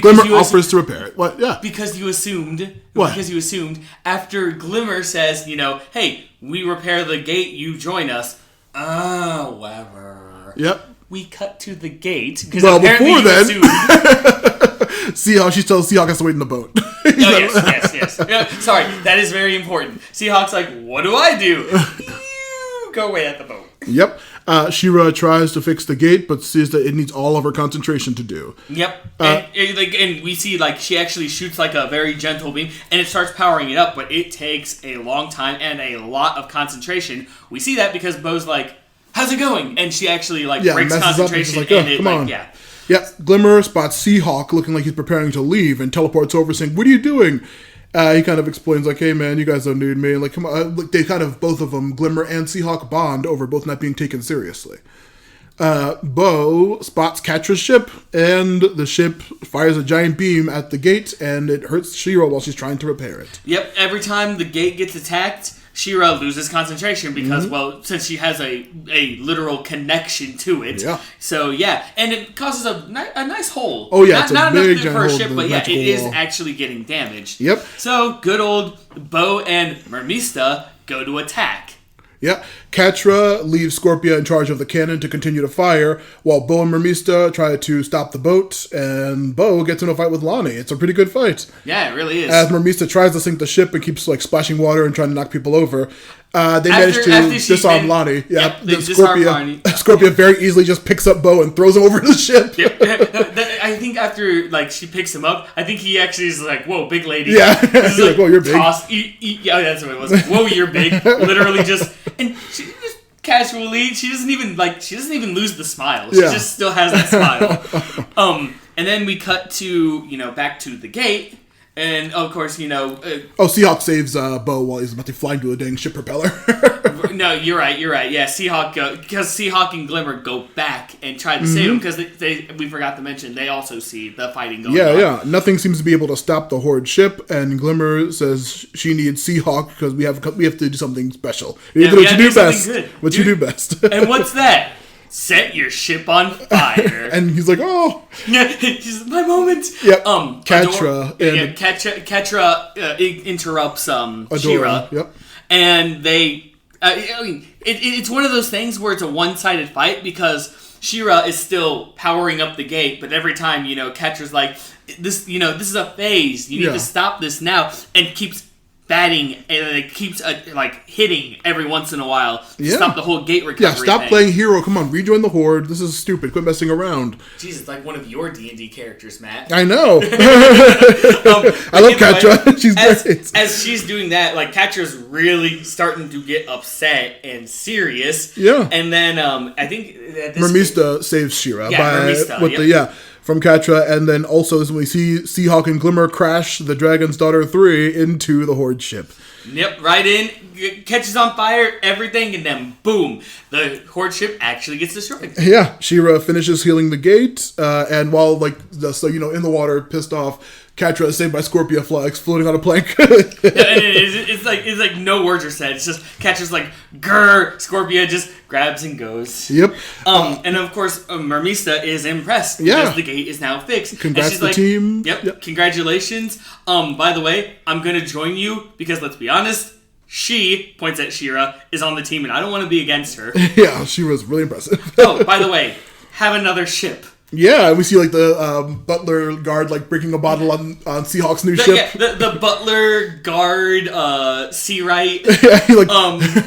Glimmer offers to repair it. What? Yeah. Because you assumed. What? Because you assumed after Glimmer says, hey, we repair the gate, you join us. Whatever. Yep. We cut to the gate. Well, before then, Seahawk, she tells Seahawk has to wait in the boat. Yes. Yeah, sorry, that is very important. Seahawk's like, what do I do? You go away at the boat. Yep. She-Ra tries to fix the gate, but sees that it needs all of her concentration to do. Yep. And we see, like, she actually shoots, like, a very gentle beam, and it starts powering it up, but it takes a long time and a lot of concentration. We see that because Bo's like, how's it going? And she actually, like, breaks concentration. Like, come on. Yeah. Glimmer spots Seahawk looking like he's preparing to leave and teleports over saying, what are you doing? He kind of explains, like, hey, man, you guys don't need me. And, like, come on. They kind of, both of them, Glimmer and Seahawk, bond over both not being taken seriously. Bo spots Catra's ship, and the ship fires a giant beam at the gate, and it hurts She-Ra while she's trying to repair it. Yep, every time the gate gets attacked, She-Ra loses concentration because, well, since she has a literal connection to it. Yeah. So, yeah, and it causes a nice hole. Oh, yeah, not enough for her ship, but yeah, it is actually getting damaged. Yep. So, good old Bo and Mermista go to attack. Yeah, Catra leaves Scorpia in charge of the cannon to continue to fire, while Bo and Mermista try to stop the boat, and Bo gets in a fight with Lonnie. It's a pretty good fight. Yeah, it really is. As Mermista tries to sink the ship and keeps, like, splashing water and trying to knock people over, they manage to disarm Lonnie. Yeah, they disarm Lonnie. Scorpia very easily just picks up Bo and throws him over the ship. Yep. I think after, like, she picks him up, I think he actually is like, whoa, big lady. Yeah. He's like, whoa, you're big. Yeah, that's what it was. Whoa, you're big. Literally just... And she just casually, she doesn't even lose the smile. She just still has that smile. And then we cut to, back to the gate. And, of course, Seahawk saves Bo while he's about to fly into a dang ship propeller. No, you're right. Yeah, because Seahawk and Glimmer go back and try to save him, because we forgot to mention, they also see the fighting going on. Yeah. Nothing seems to be able to stop the Horde ship, and Glimmer says she needs Seahawk because we have to do something special. You do what you do best. What you do best. And what's that? Set your ship on fire. And he's like, oh. Yeah, he's my moment. Yep. Catra. Catra interrupts She-Ra. Yep. And they... it's one of those things where it's a one-sided fight because She-Ra is still powering up the gate, but every time, Catra's like, this is a phase. You need to stop this now. And keeps batting, and it keeps hitting every once in a while to stop the whole gate recovery. Yeah, stop playing hero. Come on, rejoin the Horde. This is stupid. Quit messing around. Jeez, it's like one of your D&D characters, Matt. I know. I love Catra. She's great. As she's doing that, Catra's really starting to get upset and serious. Yeah. And then I think Mermista saves She-Ra Mermista, from Catra, and then also as we see Seahawk and Glimmer crash the Dragon's Daughter 3 into the Horde ship. Yep, right in, catches on fire, everything, and then boom, the Horde ship actually gets destroyed. Yeah, She-Ra finishes healing the gate, and while in the water, pissed off, Catra is saved by Scorpia floating on a plank. It's like no words are said. It's just Catra's like, grr, Scorpia just grabs and goes. Yep. And of course, Mermista is impressed because the gate is now fixed. Congrats to the team. Yep, congratulations. By the way, I'm going to join you because let's be honest, she, points at She-Ra, is on the team and I don't want to be against her. Yeah, she was really impressive. Oh, by the way, have another ship. Yeah, we see the butler guard breaking a bottle on Seahawk's new ship. Yeah, the butler guard Seawright. Yeah,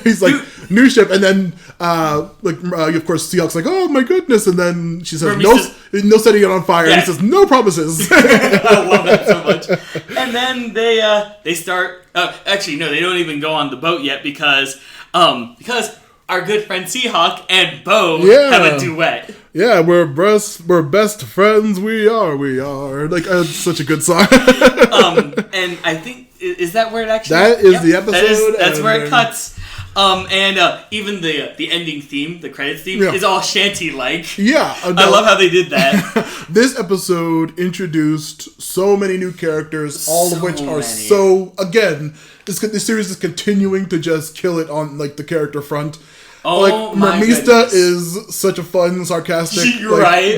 he's like new ship, and then of course Seahawk's like, oh my goodness, and then she says no setting it on fire. Yeah. And he says no promises. I love that so much. And then they start. Actually, no, they don't even go on the boat yet because our good friend Seahawk and Bo have a duet. Yeah, we're best friends. We are. It's such a good song. And I think is that where it actually? That is the episode. That's where it cuts. And even the ending theme, the credits theme, is all shanty-like. Yeah. I love how they did that. This episode introduced so many new characters, all of which are again, this series is continuing to just kill it on the character front. Oh, Mermista is such a fun, sarcastic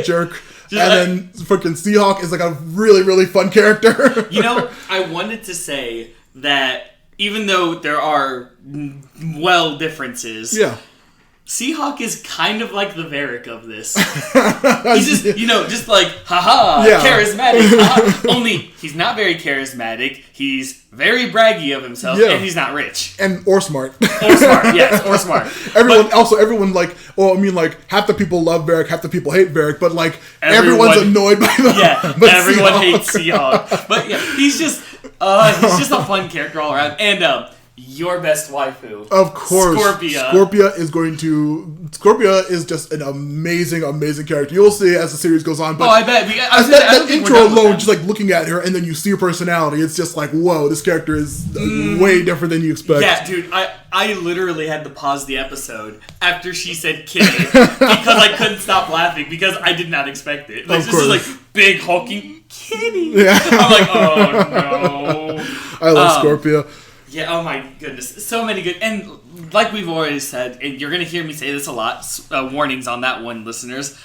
jerk. And then freaking Seahawk is a really, really fun character. I wanted to say that even though there are differences, Seahawk is kind of like the Varric of this. He's just, just like, haha, charismatic. Haha. Only, he's not very charismatic. He's very braggy of himself, and he's not rich. Or smart. Or smart, yes, or smart. Everyone, like, half the people love Varric, half the people hate Varric, but, like, everyone's annoyed by them. Yeah, everyone hates Seahawk. But, yeah, he's just a fun character all around. And, your best waifu. Of course. Scorpia. Scorpia is just an amazing, amazing character. You'll see as the series goes on. But I bet. That intro alone, just like looking at her and then you see her personality, it's just like, whoa, this character is way different than you expect. Yeah, dude, I literally had to pause the episode after she said kitty because I couldn't stop laughing because I did not expect it. Like, this is like big hulking kitty. Yeah. I'm like, oh no. I love Scorpia. Yeah, oh my goodness. So many good... And like we've already said, and you're going to hear me say this a lot, warnings on that one, listeners.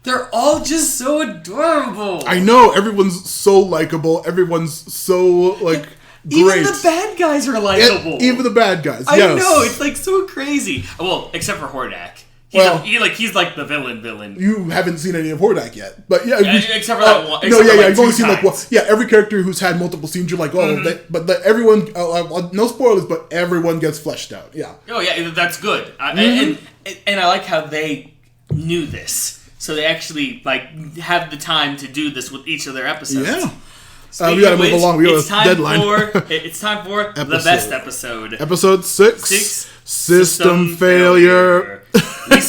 They're all just so adorable. I know. Everyone's so likable. Everyone's so, like, great. Even the bad guys are likable. Even the bad guys, I know. It's, like, so crazy. Well, except for Hordak. He's like the villain. You haven't seen any of Hordak yet, but except for that one. You've only seen every character who's had multiple scenes. You're like, everyone. No spoilers, but everyone gets fleshed out. Yeah. Oh yeah, that's good. And I like how they knew this, so they actually have the time to do this with each of their episodes. Yeah. We gotta move along. We have a deadline. It's time for the best episode. Episode 6. System failure. We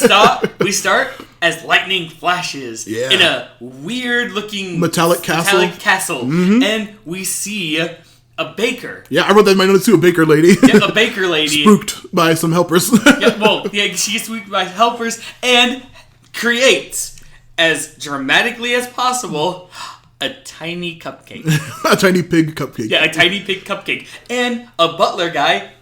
start as lightning flashes in a weird looking metallic castle. Mm-hmm. And we see a baker. Yeah, I wrote that in my notes too. A baker lady. Yeah, a baker lady. Spooked by some helpers. She gets spooked by helpers and creates, as dramatically as possible, a tiny cupcake. A tiny pig cupcake. Yeah, a tiny pig cupcake. And a butler guy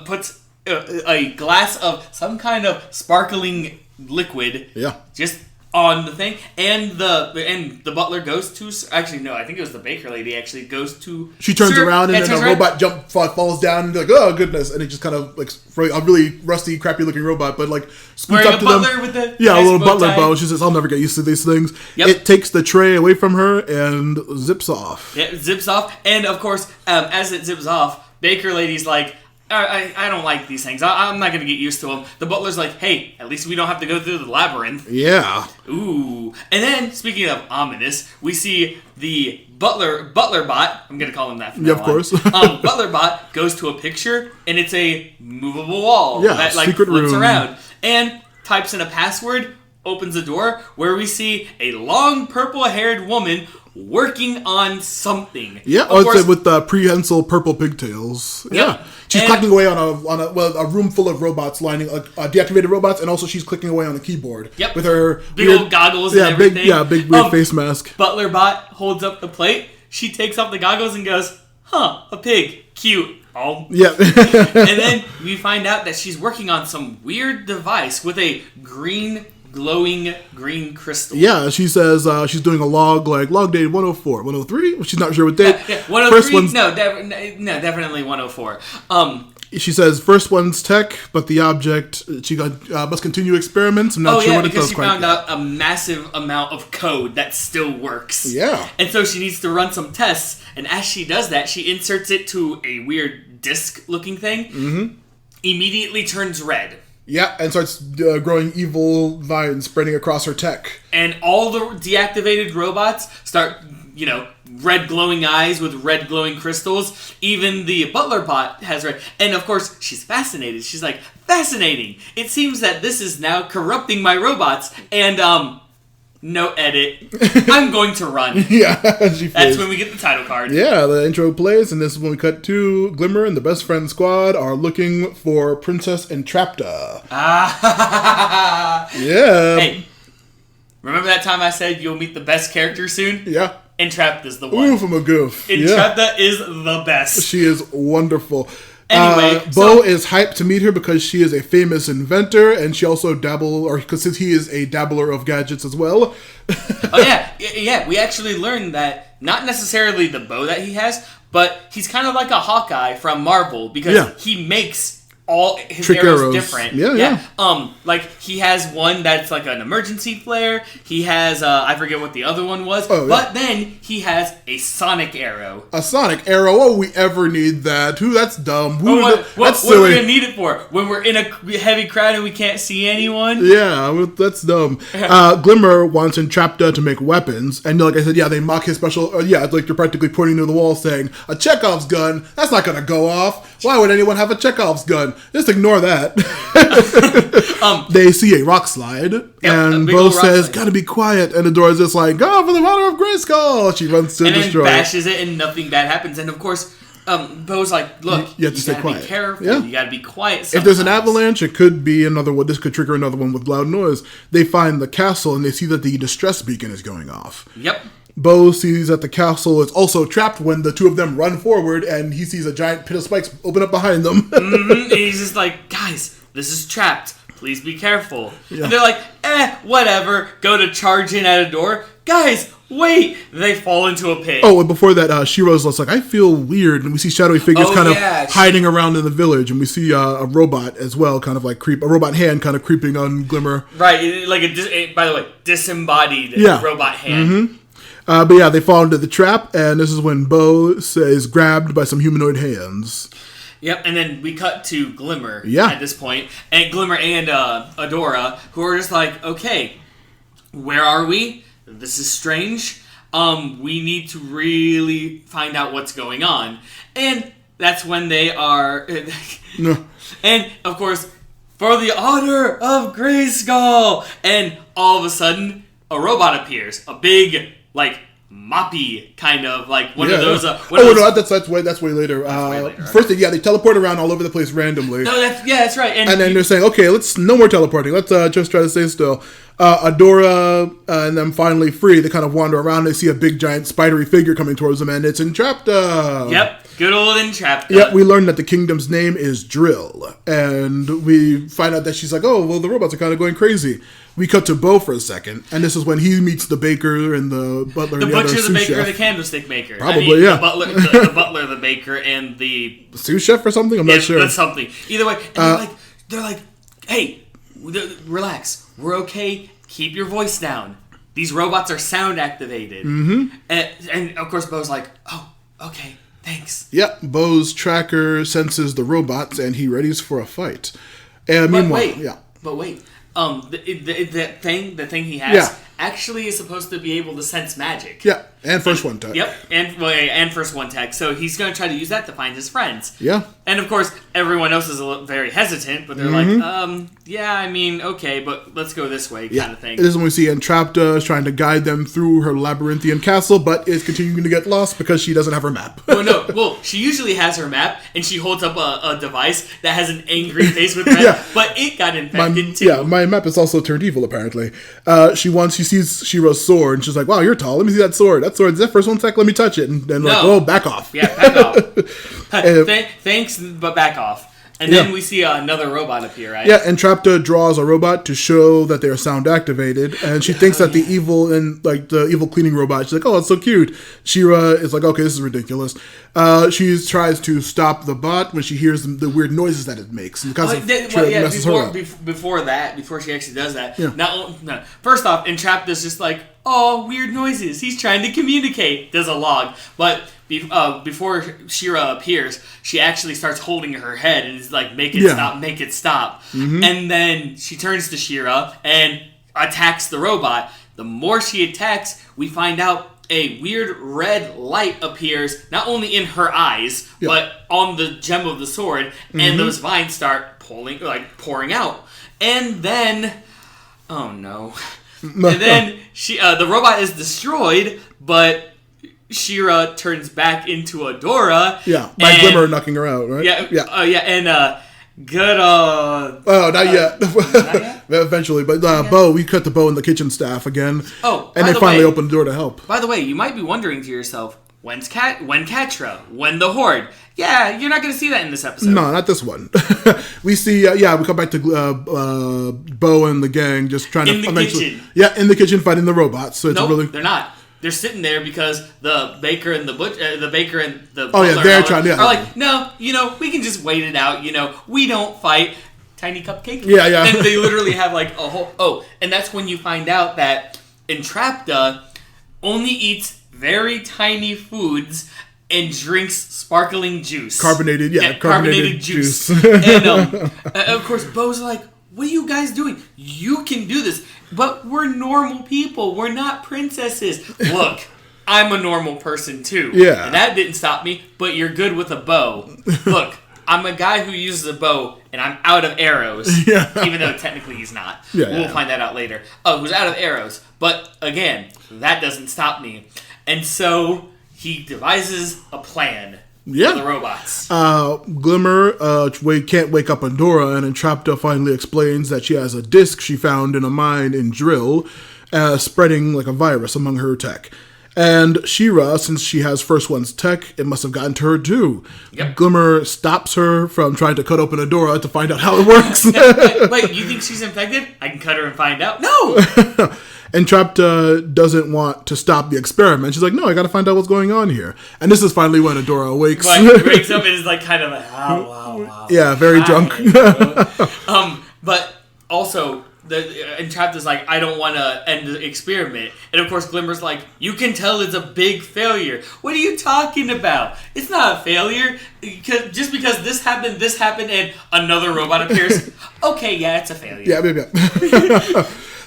puts a glass of some kind of sparkling liquid just on the thing. And the butler goes to... Actually, no, I think it was the baker lady actually goes to... She turns around and then a robot falls down and like, oh, goodness. And it just kind of, like, a really rusty, crappy looking robot, but, like, scoots up to them. With the a little butler bow. She says, I'll never get used to these things. Yep. It takes the tray away from her and zips off. Yeah, it zips off. And, of course, as it zips off, baker lady's like, I don't like these things. I'm not going to get used to them. The butler's like, hey, at least we don't have to go through the labyrinth. Yeah. Ooh. And then, speaking of ominous, we see the butler bot. I'm going to call him that from now on. Of course. Butler bot goes to a picture, and it's a movable wall that secret flips room. Around. And types in a password, opens the door, where we see a long purple-haired woman working on something. Yeah, with prehensile purple pigtails. Yep. Yeah. She's clicking away on a room full of robots, deactivated robots, and also she's clicking away on the keyboard. Yep. With her big old goggles and everything. Big weird face mask. Butler bot holds up the plate. She takes off the goggles and goes, a pig. Cute. Oh. Yeah. And then we find out that she's working on some weird device with a glowing green crystal. Yeah, she says she's doing a log date 104, 103. She's not sure what date. Yeah, 103. Definitely 104. She says first one's tech, but the object she must continue experiments. I'm not sure what it does. Because she found out a massive amount of code that still works. Yeah, and so she needs to run some tests. And as she does that, she inserts it to a weird disc-looking thing. Mm-hmm. Immediately turns red. Yeah, and starts growing evil vines spreading across her tech. And all the deactivated robots start, red glowing eyes with red glowing crystals. Even the butler bot has red. And of course, she's fascinated. She's like, fascinating. It seems that this is now corrupting my robots. And, no edit. I'm going to run. Yeah, that's when we get the title card. Yeah, the intro plays, and this is when we cut to Glimmer and the best friend squad are looking for Princess Entrapta. Yeah. Hey, remember that time I said you'll meet the best character soon? Yeah. Entrapta's the one. Oof, I'm a goof. Entrapta is the best. She is wonderful. Anyway, Bo is hyped to meet her because she is a famous inventor, and she also because he is a dabbler of gadgets as well. Oh yeah. We actually learned that not necessarily the bow that he has, but he's kind of like a Hawkeye from Marvel because he makes all his Trick arrows arrows. different. Yeah. Like he has one that's like an emergency flare. He has I forget what the other one was. But then he has a sonic arrow. A sonic arrow? Oh, we ever need that? That's dumb. What are we gonna need it for? When we're in a heavy crowd and we can't see anyone? Yeah, that's dumb. Glimmer wants Entrapta to make weapons, and like I said, they mock his special. Like you're practically pointing to the wall, saying a Chekhov's gun. That's not gonna go off. Why would anyone have a Chekhov's gun? Just ignore that. They see a rock slide, and Bo says, "Gotta be quiet." And Adora's just like, "Go for the honor of Grayskull!" She runs to destroy. And then bashes it, and nothing bad happens. And of course, Bo's like, "Look, you have to stay quiet. Be careful. Yeah. You gotta be quiet. Sometimes. If there's an avalanche, it could be another one. This could trigger another one with loud noise." They find the castle, and they see that the distress beacon is going off. Yep. Bo sees that the castle is also trapped when the two of them run forward, and he sees a giant pit of spikes open up behind them. And he's just like, "Guys, this is trapped. Please be careful." Yeah. And they're like, whatever. Go to charge in at a door. Guys, wait. They fall into a pit. Oh, and before that, She-Ra's like, "I feel weird." And we see shadowy figures hiding around in the village. And we see a robot as well, kind of like a robot hand kind of creeping on Glimmer. Right, like by the way, disembodied robot hand. Mm-hmm. But they fall into the trap, and this is when Bo is grabbed by some humanoid hands. Yep, and then we cut to Glimmer at this point, and Glimmer and Adora, who are just like, "Okay, where are we? This is strange. We need to really find out what's going on." And that's when they are... And, of course, for the honor of Grayskull! And all of a sudden, a robot appears. A big... like moppy kind of like one of those. That's way later. First, they teleport around all over the place randomly. No, that's right. And then they're saying, "Okay, let's no more teleporting. Let's just try to stay still." Adora and them finally free. They kind of wander around. They see a big giant spidery figure coming towards them, and it's Entrapta. Yep, good old Entrapta. Yep, we learn that the kingdom's name is Drill, and we find out that she's like, "Oh, well, the robots are kind of going crazy." We cut to Bo for a second, and this is when he meets the baker and the butler. The butcher, the baker, chef. the candlestick maker. Probably, the butler, the baker, and the sous chef or something. I'm not sure. That's something. Either way, and they're like, "Hey, relax. We're okay. Keep your voice down. These robots are sound activated." Mm-hmm. And of course, Bo's like, "Oh, okay, thanks." Yep, Bo's tracker senses the robots, and he readies for a fight. And meanwhile, But wait. The thing he has actually is supposed to be able to sense magic. Yeah, and first one tech. Yep, and first one tech. So he's going to try to use that to find his friends. Yeah. And of course, everyone else is very hesitant, but they're like, okay, but let's go this way, kind of thing. This is when we see Entrapta is trying to guide them through her labyrinthian castle, but is continuing to get lost because she doesn't have her map. She usually has her map, and she holds up a device that has an angry face with red, but it got infected too. Yeah, my map is also turned evil, apparently. She sees She-Ra's sword, and she's like, "Wow, you're tall. Let me see that sword. That sword's that first one tech. Let me touch it." And back off. Yeah, back off. Thanks, but back off. And then we see another robot appear, right? Yeah, Entrapta draws a robot to show that they are sound activated, and she thinks that the evil cleaning robot, she's like, "Oh, it's so cute." She-Ra is like, "Okay, this is ridiculous." She tries to stop the bot when she hears the weird noises that it makes. And because before she actually does that, first off, Entrapta's just like, "Oh, weird noises. He's trying to communicate." Does a log, but before She-Ra appears, she actually starts holding her head and is like, "Make it stop, make it stop." Mm-hmm. And then she turns to She-Ra and attacks the robot. The more she attacks, we find out a weird red light appears, not only in her eyes, but on the gem of the sword, and those vines start pouring out. And then, oh no. And then the robot is destroyed, but She-Ra turns back into Adora. Yeah, by Glimmer knocking her out, right? And good old... Oh, not yet. Not yet? Eventually, but Bo, we cut the Bo in the kitchen staff again. Oh, and they finally open the door to help. By the way, you might be wondering to yourself, when Catra? When the Horde? Yeah, you're not going to see that in this episode. No, not this one. We see, we come back to Bo and the gang just trying in the kitchen. Yeah, in the kitchen fighting the robots. So it's they're not. they're sitting there because the baker and the they're trying. Yeah, are like, no, we can just wait it out. We don't fight. Tiny cupcake. Yeah. And they literally have like a whole. Oh, and that's when you find out that Entrapta only eats very tiny foods and drinks sparkling juice. Carbonated juice. And of course, Bo's like, what are you guys doing? You can do this. But we're normal people. We're not princesses. Look, I'm a normal person too. Yeah. And that didn't stop me, but you're good with a bow. Look, I'm a guy who uses a bow, and I'm out of arrows. Yeah. Even though technically he's not. We'll find that out later. Oh, who's out of arrows. But again, that doesn't stop me. And so he devises a plan for the robots. Glimmer can't wake up Adora, and Entrapta finally explains that she has a disc she found in a mine in Drill, spreading like a virus among her tech. And She-Ra, since she has First One's tech, it must have gotten to her too. Yep. Glimmer stops her from trying to cut open Adora to find out how it works. Wait, you think she's infected? I can cut her and find out. No! Entrapta doesn't want to stop the experiment. She's like, no, I gotta find out what's going on here. And this is finally when Adora awakes. Wakes up and is like kind of like, wow. Yeah, very drunk. But also, Entrapta's like, I don't want to end the experiment. And of course, Glimmer's like, you can tell it's a big failure. What are you talking about? It's not a failure. Just because this happened, and another robot appears. Okay, yeah, it's a failure. Yeah.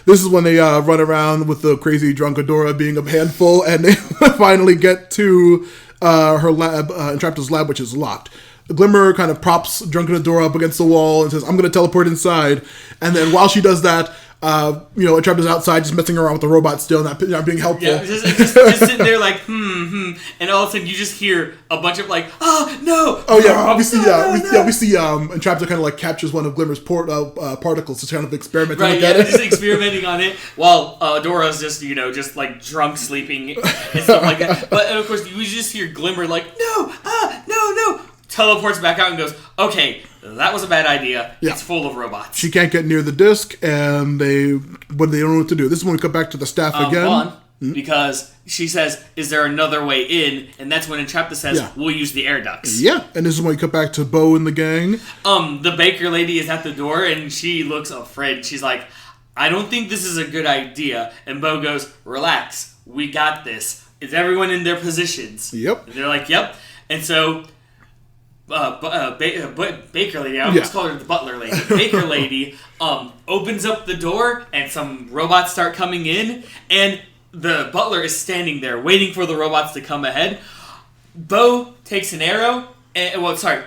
This is when they run around with the crazy drunk Adora being a handful, and they finally get to her lab, Entrapta's lab, which is locked. Glimmer kind of props drunken Adora up against the wall and says, I'm going to teleport inside. And then while she does that, Entrapta's outside just messing around with the robot still, not being helpful. Yeah, just sitting there like, and all of a sudden you just hear a bunch of like, oh, no! Oh, yeah, we see Entrapta kind of like captures one of Glimmer's particles to kind of experiment on it. Just experimenting on it, while Adora's just like drunk sleeping and stuff like that. But of course, you just hear Glimmer like, no! Teleports back out and goes, okay, that was a bad idea. Yeah. It's full of robots. She can't get near the disc, and they don't know what to do. This is when we come back to the staff again. Because she says, is there another way in? And that's when Entrapta says, we'll use the air ducts. Yeah, and this is when we come back to Bo and the gang. The baker lady is at the door, and she looks afraid. She's like, I don't think this is a good idea. And Bo goes, relax, we got this. Is everyone in their positions? Yep. And they're like, yep. And so Baker lady, I almost called her the butler lady. Baker lady opens up the door, and some robots start coming in, and the butler is standing there waiting for the robots to come ahead. Bo takes an arrow,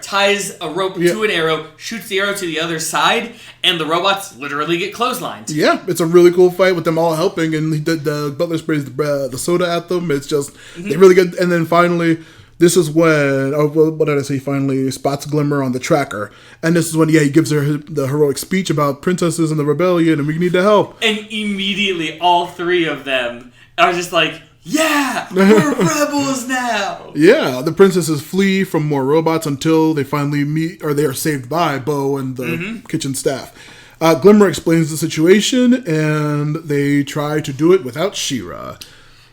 ties a rope to an arrow, shoots the arrow to the other side, and the robots literally get clotheslined. Yeah, it's a really cool fight with them all helping, and the butler sprays the soda at them. It's just, they really get, and then finally, this is when, what did I say? He finally spots Glimmer on the tracker. And this is when, he gives her the heroic speech about princesses and the rebellion, and we need to help. And immediately, all three of them are just like, yeah, we're rebels now. Yeah, the princesses flee from more robots until they finally meet, or they are saved by Bo and the kitchen staff. Glimmer explains the situation, and they try to do it without She-Ra.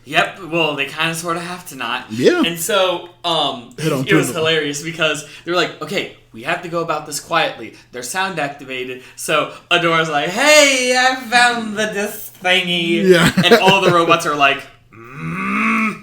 Yep, well, they kind of sort of have to not. Yeah. And so, it was hilarious because they were like, okay, we have to go about this quietly. They're sound activated. So Adora's like, hey, I found the disc thingy. Yeah. And all the robots are like,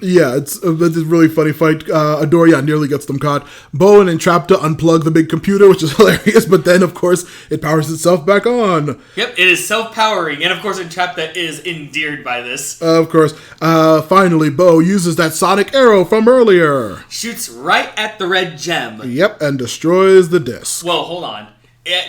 Yeah, it's a really funny fight. Adora, nearly gets them caught. Bo and Entrapta unplug the big computer, which is hilarious, but then, of course, it powers itself back on. Yep, it is self-powering, and of course, Entrapta is endeared by this. Of course. Finally, Bo uses that sonic arrow from earlier. Shoots right at the red gem. Yep, and destroys the disc. Well, hold on.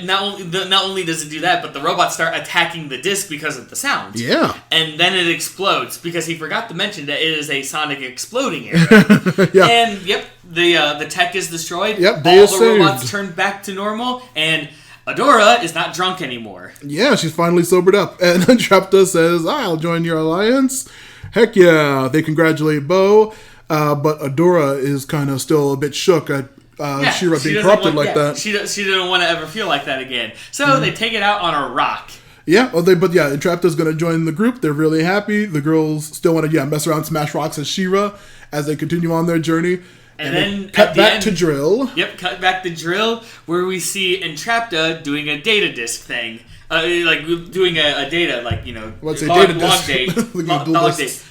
Not only does it do that, but the robots start attacking the disc because of the sound. Yeah. And then it explodes, because he forgot to mention that it is a sonic exploding arrow. Yeah. And, the tech is destroyed. Yep, all the robots turn back to normal, and Adora is not drunk anymore. Yeah, she's finally sobered up. And Entrapta says, I'll join your alliance. Heck yeah. They congratulate Bo, but Adora is kind of still a bit shook at She-Ra being corrupted that. She didn't want to ever feel like that again. So they take it out on a rock. Yeah, Entrapta's going to join the group. They're really happy. The girls still want to, mess around, smash rocks as She-Ra as they continue on their journey. And then cut back to Drill. Yep, cut back to Drill, where we see Entrapta doing a data disk thing. Doing a data, What's a log data disk? date. Log date.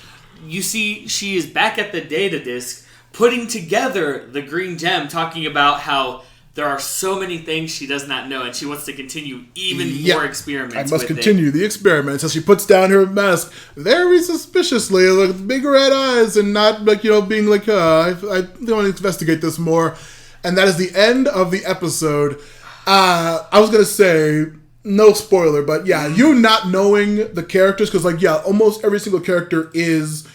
You see, she is back at the data disk, putting together the green gem, talking about how there are so many things she does not know, and she wants to continue even more experiments. I must continue the experiments. As she puts down her mask very suspiciously, with big red eyes, and not being like, I want to investigate this more. And that is the end of the episode. I was gonna say no spoiler, but you not knowing the characters, because almost every single character is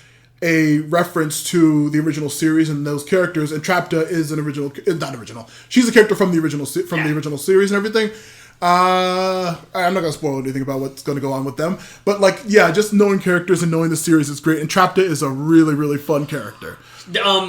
a reference to the original series and those characters, and Entrapta is not original. She's a character from the original the original series and everything. I'm not gonna spoil anything about what's gonna go on with them, but just knowing characters and knowing the series is great. And Entrapta is a really, really fun character.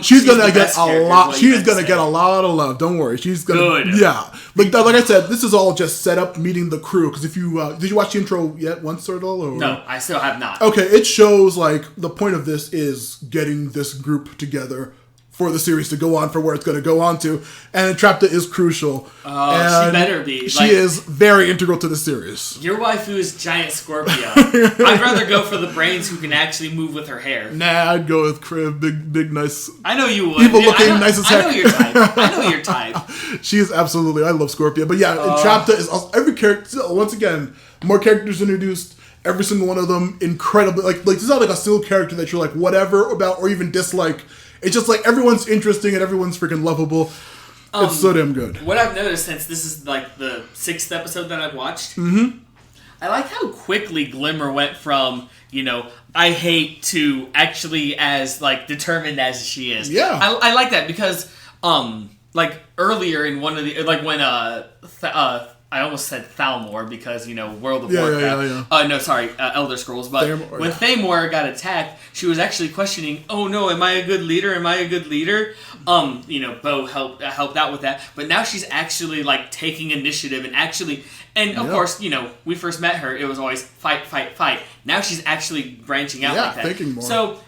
She's gonna get a lot. She's gonna get a lot of love. Don't worry. She's gonna. Good. Yeah. Like I said, this is all just set up meeting the crew. Because if you did you watch the intro yet once or all? Or? No, I still have not. Okay, it shows the point of this is getting this group together for the series to go on for where it's going to go on to, and Entrapta is crucial. She better be. She is very integral to the series. Your waifu is giant Scorpio. I'd rather go for the brains who can actually move with her hair. Nah, I'd go with Crib, big, nice. I know you would. Evil looking, nice as heck. I know your type. She is absolutely. I love Scorpio, but Entrapta is every character. Once again, more characters introduced. Every single one of them incredibly this is not a single character that you're whatever about or even dislike. It's just everyone's interesting and everyone's freaking lovable. It's so damn good. What I've noticed since this is the 6th episode that I've watched, I like how quickly Glimmer went from, I hate to actually as determined as she is. Yeah. I like that because earlier in one of the when I almost said Thalmor because, World of Warcraft. No, sorry, Elder Scrolls. But when Thamor got attacked, she was actually questioning, oh no, am I a good leader? Am I a good leader? Bo helped out with that. But now she's actually, taking initiative and actually... And, of course, we first met her, it was always fight, fight, fight. Now she's actually branching out like that. Thinking more. So...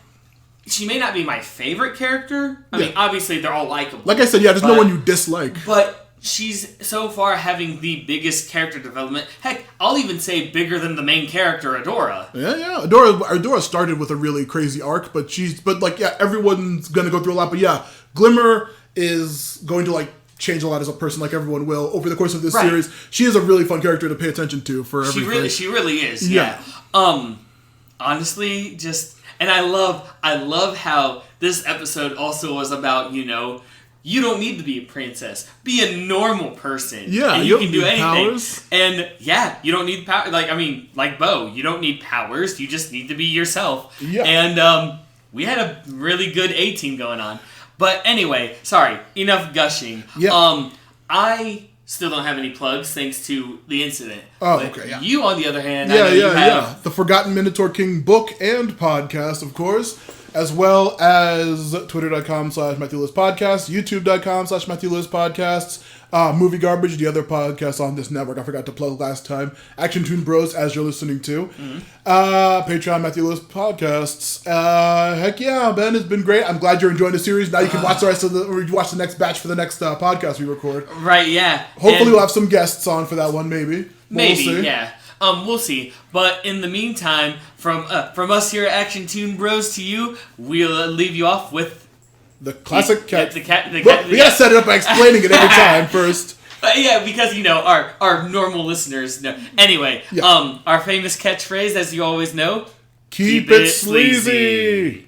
She may not be my favorite character. I mean, obviously, they're all likable. Like I said, there's no one you dislike. But... She's so far having the biggest character development. Heck, I'll even say bigger than the main character, Adora. Yeah. Adora started with a really crazy arc, but everyone's gonna go through a lot. But Glimmer is going to change a lot as a person, like everyone will over the course of this series. She is a really fun character to pay attention to for everything. She really is. Yeah. Honestly, and I love how this episode also was about you don't need to be a princess. Be a normal person. Yeah, and you can do anything. Powers. And you don't need power. Like Bo, you don't need powers. You just need to be yourself. Yeah. And we had a really good A-team going on. But anyway, sorry, enough gushing. Yeah. I still don't have any plugs thanks to the incident. Oh, okay. Yeah. You, on the other hand, The Forgotten Minotaur King book and podcast, of course. As well as twitter.com/MatthewLewis Podcasts, youtube.com/MatthewLewis Podcasts, Movie Garbage, the other podcast on this network I forgot to plug last time, Action Toon Bros, as you're listening to, Patreon, Matthew Lewis Podcasts. Heck yeah, Ben, it's been great. I'm glad you're enjoying the series. Now you can watch the rest of watch the next batch for the next podcast we record. Right, yeah. Hopefully we'll have some guests on for that one, maybe. We'll see. Yeah. We'll see. But in the meantime, from us here at Action Toon Bros to you, we'll leave you off with the classic cat. We gotta set it up by explaining it every time first. Because our normal listeners know. Anyway, our famous catchphrase, as you always know, keep it sleazy.